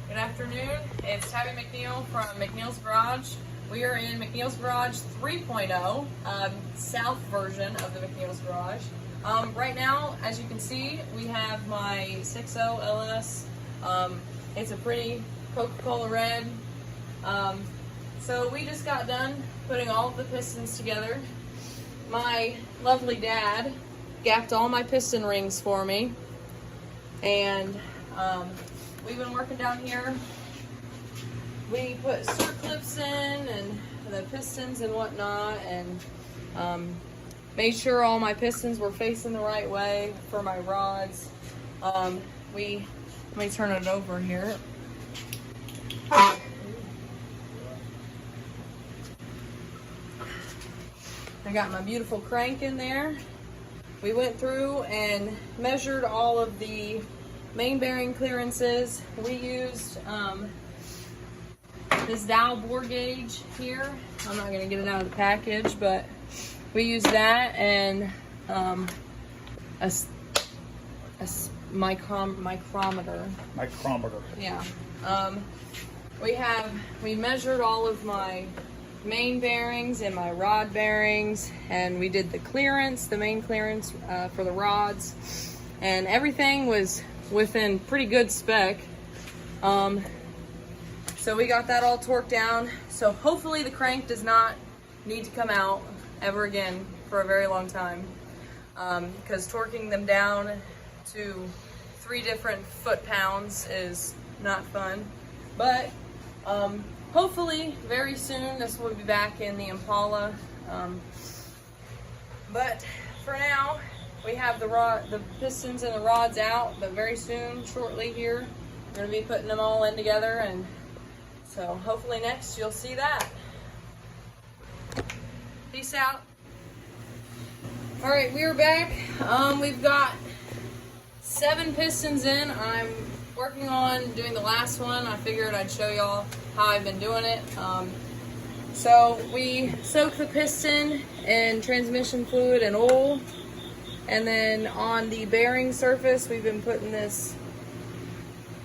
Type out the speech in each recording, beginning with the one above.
Good afternoon. It's Tabby McNeil from McNeil's Garage. We are in McNeil's Garage 3.0, south version of the McNeil's Garage. Right now, as you can see, we have my 6.0 LS. It's a pretty Coca Cola red. So we just got done putting all of the pistons together. My lovely dad gapped all my piston rings for me, and we've been working down here. We put stir clips in and the pistons and whatnot, and made sure all my pistons were facing the right way for my rods. Let me turn it over here. I got my beautiful crank in there. We went through and measured all of the main bearing clearances. We used this Dow bore gauge here. I'm not going to get it out of the package, but we used that and a micrometer. Micrometer. Yeah. We measured all of my main bearings and my rod bearings, and we did the clearance, the main clearance for the rods, and everything was within pretty good spec. So we got that all torqued down. So hopefully the crank does not need to come out ever again for a very long time, because torquing them down to 3 different foot-pounds is not fun. But hopefully very soon this will be back in the Impala. But for now, we have the pistons and the rods out, but very soon, shortly here, we're going to be putting them all in together, and so hopefully next you'll see that. Peace out. All right, we're back. We've got 7 pistons in. I'm working on doing the last one. I figured I'd show y'all how I've been doing it. So we soak the piston in transmission fluid and oil, and then on the bearing surface we've been putting this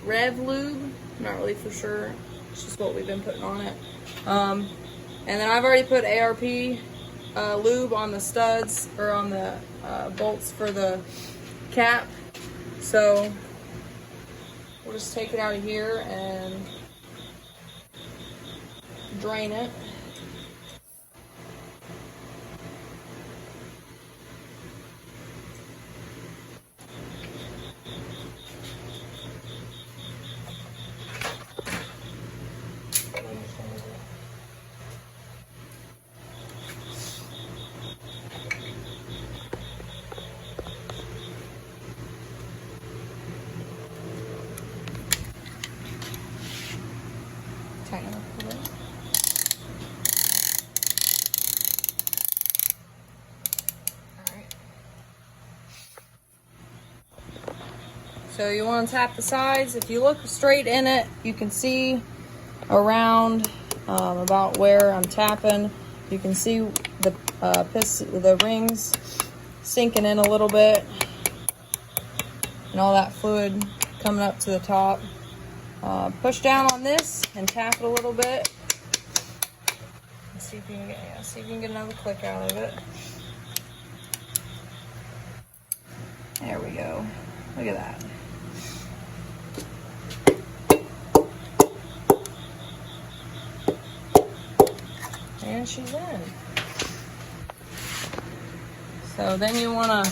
Rev lube. I'm not really for sure, it's just what we've been putting on it. And then I've already put ARP lube on the studs, or on the bolts for the cap. So we'll just take it out of here and drain it. Tighten up a little. Alright. So you want to tap the sides. If you look straight in it, you can see around about where I'm tapping. You can see the rings sinking in a little bit, and all that fluid coming up to the top. Push down on this and tap it a little bit. And see if you can get another click out of it. There we go. Look at that. And she's in. So then you want to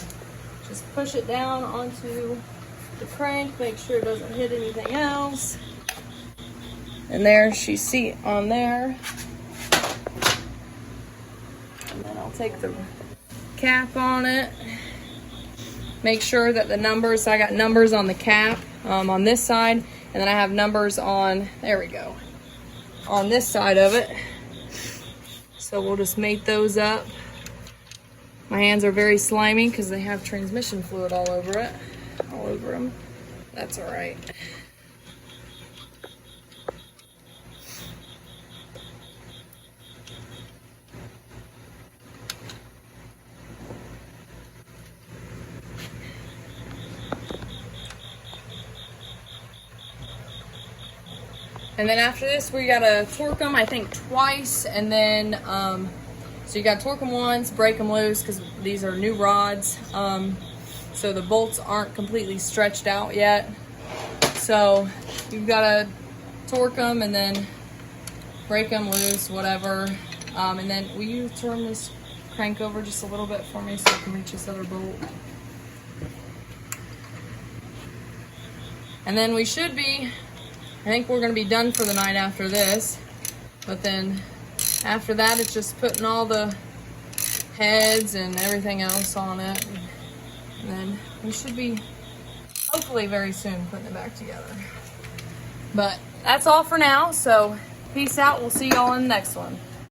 just push it down onto the crank, make sure it doesn't hit anything else. And there she's seat on there. And then I'll take the cap on it. Make sure that the numbers, I got numbers on the cap on this side, and then I have numbers on, there we go, on this side of it. So we'll just mate those up. My hands are very slimy because they have transmission fluid all over them. That's all right. And then after this, we gotta torque them, I think twice, and then, so you gotta torque them once, break them loose, because these are new rods. So the bolts aren't completely stretched out yet. So you've gotta torque them and then break them loose, whatever. And then will you turn this crank over just a little bit for me so I can reach this other bolt? And then we should be, I think we're gonna be done for the night after this. But then after that, it's just putting all the heads and everything else on it. And then we should be, hopefully very soon, putting it back together. But that's all for now, so peace out. We'll see y'all in the next one.